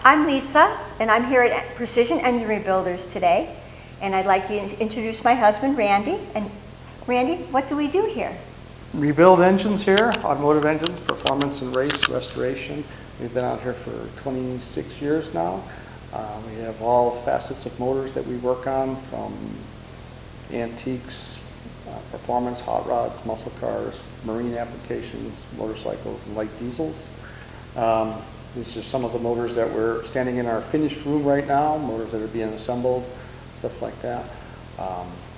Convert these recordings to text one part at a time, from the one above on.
I'm Lisa, and I'm here at Percision Engine Rebuilders today, and I'd like to introduce my husband, Randy. And Randy, what do we do here? Rebuild engines here, automotive engines, performance and race restoration. We've been out here for 26 years now. We have all facets of motors that we work on, from antiques, performance, hot rods, muscle cars, marine applications, motorcycles, and light diesels. These are some of the motors that we're standing in our finished room right now, motors that are being assembled, stuff like that.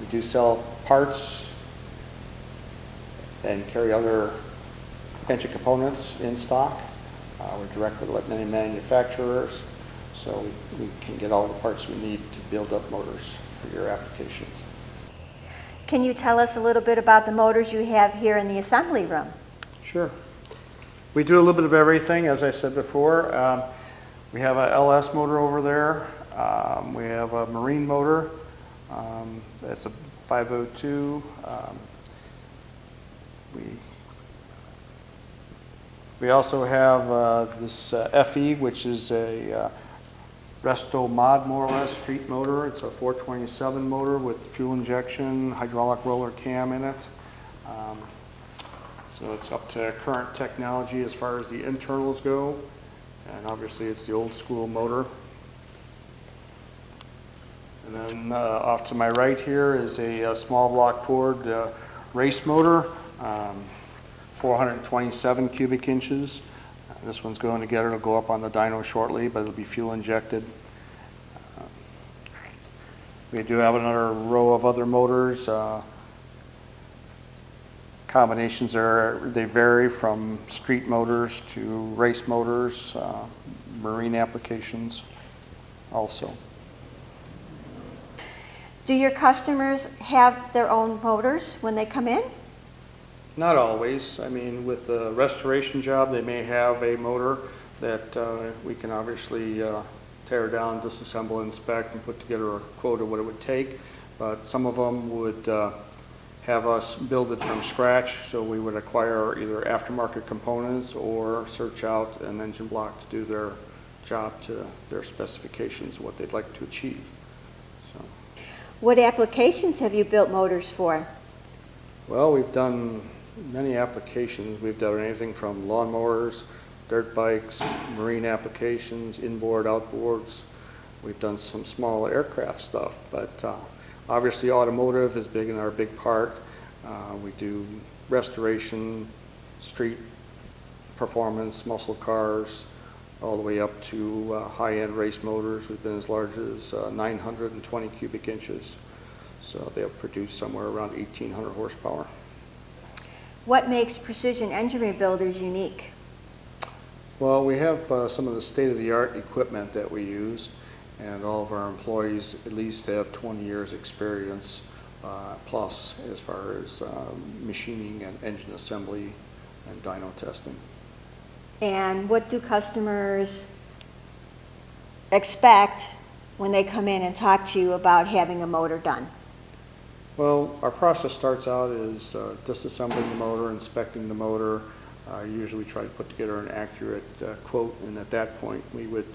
We do sell parts and carry other engine components in stock. We're direct with many manufacturers, so we can get all the parts we need to build up motors for your applications. Can you tell us a little bit about the motors you have here in the assembly room? Sure. We do a little bit of everything, as I said before. We have a LS motor over there. We have a marine motor. That's a 502. We also have this FE, which is a resto mod, more or less, street motor. It's a 427 motor with fuel injection, hydraulic roller cam in it. So it's up to current technology as far as the internals go, and obviously it's the old school motor. And then off to my right here is a small block Ford race motor, 427 cubic inches. This one's going together. It'll go up on the dyno shortly, but it'll be fuel injected. We do have another row of other motors. Combinations they vary from street motors to race motors, marine applications also. Do your customers have their own motors when they come in? Not always. I mean, with a restoration job, they may have a motor that we can obviously tear down, disassemble, inspect, and put together a quote of what it would take. But some of them would have us build it from scratch, so we would acquire either aftermarket components or search out an engine block to do their job to their specifications, what they'd like to achieve. So, what applications have you built motors for? Well, we've done many applications. We've done anything from lawnmowers, dirt bikes, marine applications, inboard, outboards. We've done some small aircraft stuff, but obviously automotive is big in our big part. We do restoration, street performance, muscle cars, all the way up to high-end race motors. We've been as large as 920 cubic inches. So they'll produce somewhere around 1,800 horsepower. What makes Percision Engine Rebuilders unique? Well, we have some of the state-of-the-art equipment that we use, and all of our employees at least have 20 years experience plus as far as machining and engine assembly and dyno testing. And what do customers expect when they come in and talk to you about having a motor done? Well, our process starts out as disassembling the motor, inspecting the motor. Usually we try to put together an accurate quote, and at that point we would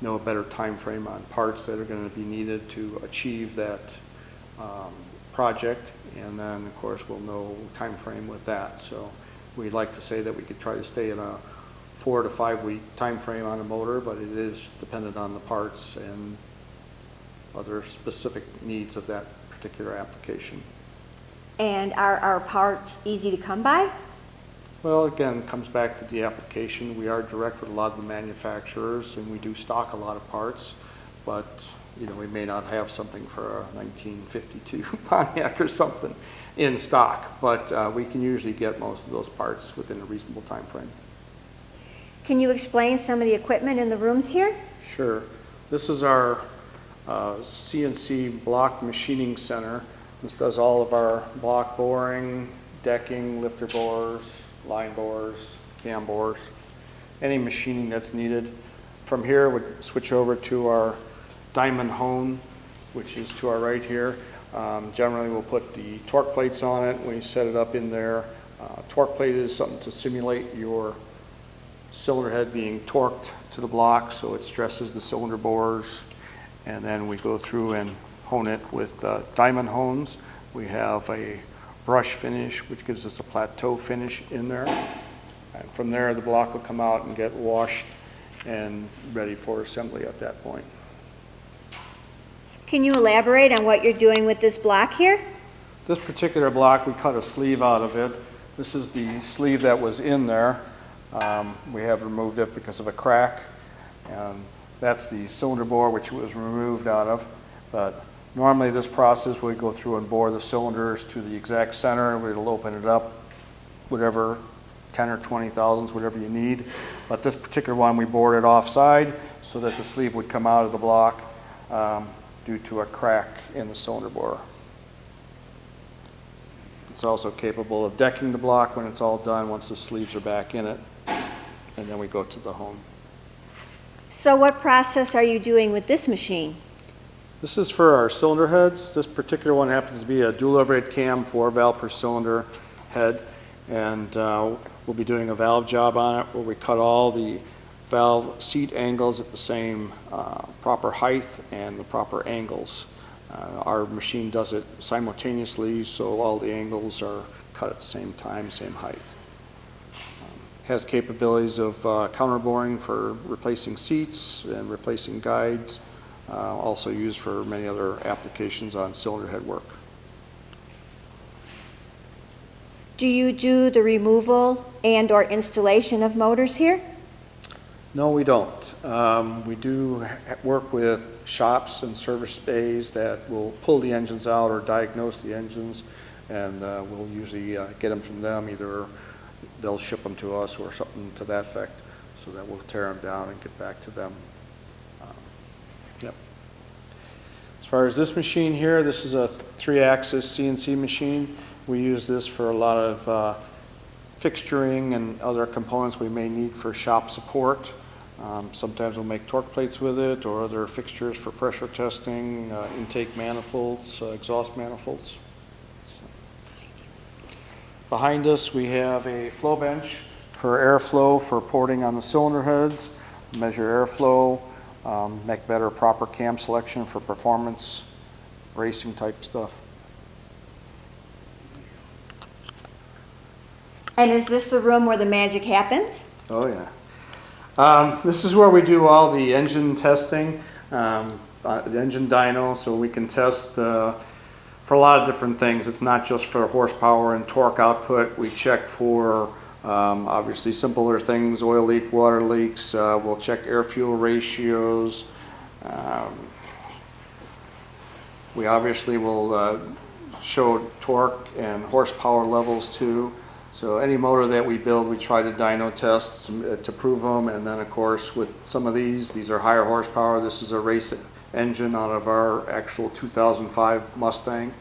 know a better time frame on parts that are going to be needed to achieve that project, and then of course we'll know time frame with that. So we'd like to say that we could try to stay in a 4 to 5 week time frame on a motor, but it is dependent on the parts and other specific needs of that particular application. And are our parts easy to come by? Well, again, it comes back to the application. We are direct with a lot of the manufacturers, and we do stock a lot of parts, but you know, we may not have something for a 1952 Pontiac or something in stock, but we can usually get most of those parts within a reasonable time frame. Can you explain some of the equipment in the rooms here? Sure. This is our CNC block machining center. This does all of our block boring, decking, lifter bores, line bores, cam bores, any machining that's needed. From here, we switch over to our diamond hone, which is to our right here. Generally, we'll put the torque plates on it when you set it up in there. Torque plate is something to simulate your cylinder head being torqued to the block so it stresses the cylinder bores. And then we go through and hone it with diamond hones. We have a brush finish, which gives us a plateau finish in there. And from there, the block will come out and get washed and ready for assembly at that point. Can you elaborate on what you're doing with this block here? This particular block, we cut a sleeve out of it. This is the sleeve that was in there. We have removed it because of a crack. And that's the cylinder bore which was removed out of. But normally this process, we go through and bore the cylinders to the exact center. We'll open it up, whatever, 10 or 20 thousandths, whatever you need. But this particular one, we bored it offside so that the sleeve would come out of the block due to a crack in the cylinder bore. It's also capable of decking the block when it's all done, once the sleeves are back in it. And then we go to the hone. So what process are you doing with this machine? This is for our cylinder heads. This particular one happens to be a dual overhead cam 4-valve per cylinder head. And we'll be doing a valve job on it where we cut all the valve seat angles at the same proper height and the proper angles. Our machine does it simultaneously, so all the angles are cut at the same time, same height. Has capabilities of counterboring for replacing seats and replacing guides, also used for many other applications on cylinder head work. Do you do the removal and or installation of motors here? No, we don't. We do work with shops and service bays that will pull the engines out or diagnose the engines, and we'll usually get them from them. Either they'll ship them to us or something to that effect, so that we'll tear them down and get back to them. Yep. As far as this machine here, this is a 3-axis CNC machine. We use this for a lot of fixturing and other components we may need for shop support. Sometimes we'll make torque plates with it or other fixtures for pressure testing, intake manifolds, exhaust manifolds. So. Behind us we have a flow bench for airflow for porting on the cylinder heads, measure airflow, make better proper cam selection for performance racing type stuff. And is this the room where the magic happens? Oh yeah. This is where we do all the engine testing, the engine dyno, so we can test for a lot of different things. It's not just for horsepower and torque output. We check for obviously simpler things, oil leak, water leaks. We'll check air-fuel ratios. We obviously will show torque and horsepower levels too. So any motor that we build, we try to dyno test to prove them. And then of course with some of these are higher horsepower. This is a race engine out of our actual 2005 Mustang.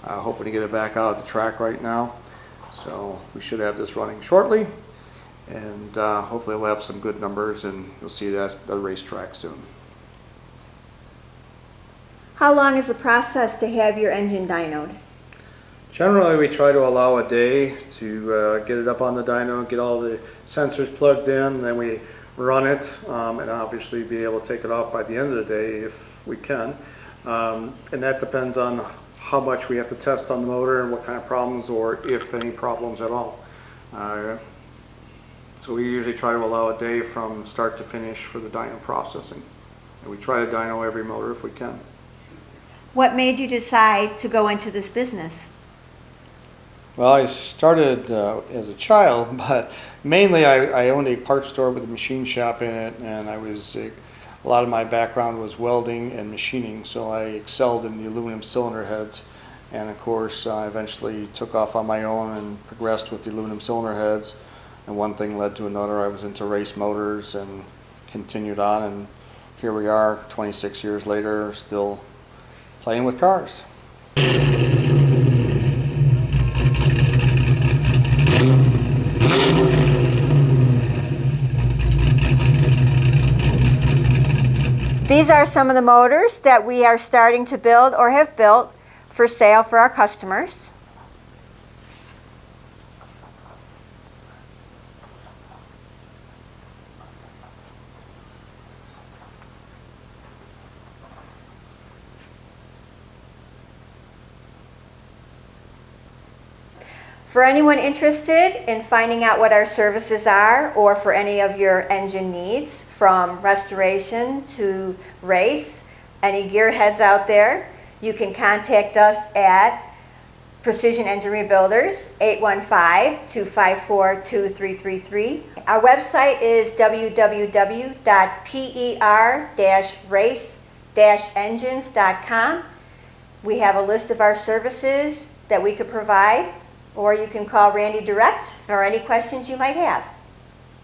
Hoping to get it back out at the track right now. So we should have this running shortly. And hopefully we'll have some good numbers and you'll see it at the racetrack soon. How long is the process to have your engine dynoed? Generally, we try to allow a day to get it up on the dyno, get all the sensors plugged in, and then we run it, and obviously be able to take it off by the end of the day if we can. And that depends on how much we have to test on the motor and what kind of problems, or if any problems at all. So we usually try to allow a day from start to finish for the dyno processing. And we try to dyno every motor if we can. What made you decide to go into this business? Well, I started as a child, but mainly I owned a parts store with a machine shop in it, and a lot of my background was welding and machining, so I excelled in the aluminum cylinder heads. And of course, I eventually took off on my own and progressed with the aluminum cylinder heads, and one thing led to another. I was into race motors and continued on, and here we are 26 years later, still playing with cars. These are some of the motors that we are starting to build or have built for sale for our customers. For anyone interested in finding out what our services are, or for any of your engine needs, from restoration to race, any gearheads out there, you can contact us at Percision Engine Rebuilders, 815-254-2333. Our website is www.per-race-engines.com. We have a list of our services that we could provide, or you can call Randy direct for any questions you might have.